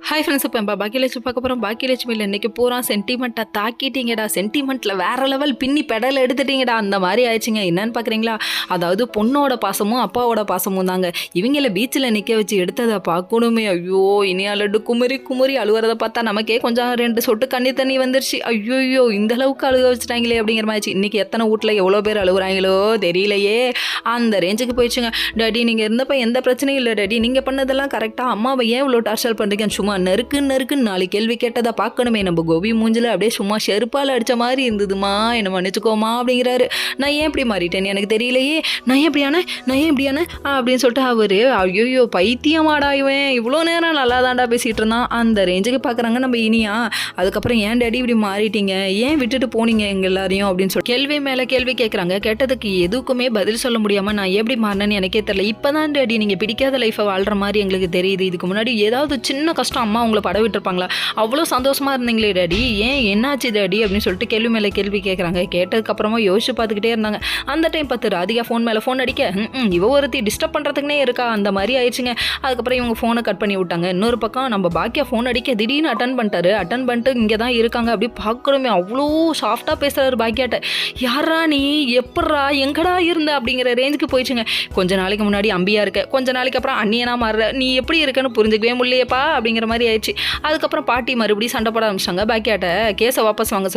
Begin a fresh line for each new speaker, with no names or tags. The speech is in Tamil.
ஹாய் ஃப்ரெண்ட்ஸ், இப்போ பாக்கியலட்சுமி பார்க்க போகிறோம். பாக்கியலட்சுமியில் இன்றைக்கி பூரா சென்டிமெண்ட்டாக தாக்கிட்டீங்கடா, சென்டிமெண்ட்டில் வேறு லெவல் பின்னி பெடல் எடுத்துட்டீங்கடா, அந்த மாதிரி ஆயிடுச்சுங்க. என்னன்னு பார்க்குறீங்களா? அதாவது பொண்ணோட பாசமும் அப்பாவோட பாசமும் தாங்க. இவங்கள பீச்சில் நிற்க வச்சு எடுத்ததை பார்க்கணுமே. ஐயோ, இனியா லட்டு குமரி குமரி அழுவுறத பார்த்தா நமக்கே கொஞ்சம் 2 சொட்டு தண்ணி வந்துருச்சு. ஐயோ, இந்த அளவுக்கு அழுக வச்சுட்டாங்களே அப்படிங்கிற மாதிரி. இன்றைக்கி எத்தனை வீட்டில் எவ்வளோ பேர் அழுகுறாங்களோ தெரியலையே, அந்த ரேஞ்சுக்கு போயிடுச்சுங்க. டாடி நீங்கள் இருந்தப்போ எந்த பிரச்சனையும் இல்லை டாடி, நீங்கள் பண்ணதெல்லாம் கரெக்டாக, அம்மாவை ஏன் இவ்வளோ டார்ச்சர் பண்ணுறீங்க, சும்மா நறுக்குன்னு 4 கேள்வி கேட்டதை பார்க்கணுமே. நம்ம கோபி மூஞ்சில் அப்படியே சும்மா செருப்பால் அடித்த மாதிரி இருந்ததுமா, என்னை மன்னிச்சுக்கோமா அப்படிங்கிறாரு. நான் ஏன் இப்படி மாறிட்டேன்னு எனக்கு தெரியலையே, நான் ஏன் இப்படியான அப்படின்னு சொல்லிட்டு அவர் ஐயோ பைத்தியமாடா இவன், இவ்வளோ நேரம் நல்லா தாண்டா பேசிகிட்டு இருந்தான், அந்த ரேஞ்சுக்கு பார்க்குறாங்க நம்ம இனியா. அதுக்கப்புறம் ஏன் டாடி இப்படி மாறிட்டீங்க, ஏன் விட்டுட்டு போனீங்க எங்கள் எல்லாரையும் அப்படின்னு சொல்லி கேள்வி மேலே கேள்வி கேட்குறாங்க. கேட்டதுக்கு எதுக்குமே பதில் சொல்ல முடியாமல் நான் எப்படி மாறினேன்னு எனக்கே தெரியல. இப்போ தான் டாடி நீங்கள் பிடிக்காத லைஃப்பை வாழ்கிற மாதிரி எங்களுக்கு தெரியுது. இதுக்கு முன்னாடி ஏதாவது சின்ன கஷ்டம் அம்மா உங்களை பட விட்டுருப்பாங்களா, அவ்வளோ சந்தோஷமாக இருந்தீங்களே டாடி, ஏன் என்னாச்சு டாடி அப்படின்னு சொல்லிட்டு கேள்வி மேலே கேள்வி கேட்குறாங்க. கேட்டதுக்கப்புறமா யோசிச்சு பார்த்துக்கிட்டே இருந்தாங்க. அந்த டைம் பார்த்து ராதிகா ஃபோன் மேலே ஃபோன் அடிக்க, இவ ஒருத்தி டிஸ்டர்ப் பண்ணுறதுக்குனே இருக்கா, அந்த மாதிரி ஆயிடுச்சுங்க. அதுக்கப்புறம் இவங்க ஃபோனை கட் பண்ணி விட்டாங்க. இன்னொரு பக்கம் நம்ம பாக்கியா ஃபோன் அடிக்க திடீர்னு அட்டன் பண்ணிட்டு இங்கே தான் இருக்காங்க அப்படி பார்க்கணுமே, அவ்வளோ சாஃப்டாக பேசுகிறாரு பாக்கியாட்ட. யாரா நீ, எப்பட்றா, எங்கடா இருந்த அப்படிங்கிற ரேஞ்சுக்கு போயிடுச்சுங்க. கொஞ்ச நாளைக்கு முன்னாடி அம்பியா இருக்க, கொஞ்ச நாளைக்கு அப்புறம் அண்ணியனா மாறுற, நீ எப்படி இருக்கன்னு புரிஞ்சுக்கவே முடியலையப்பா அப்படிங்கிற மாதிரி ஆயிடுச்சு. அதுக்கப்புறம் பாட்டி மறுபடியும் சண்டை போட ஆரம்பிச்சாங்க. பாக்கியாட்ட கேஸை வாபஸ் வாங்க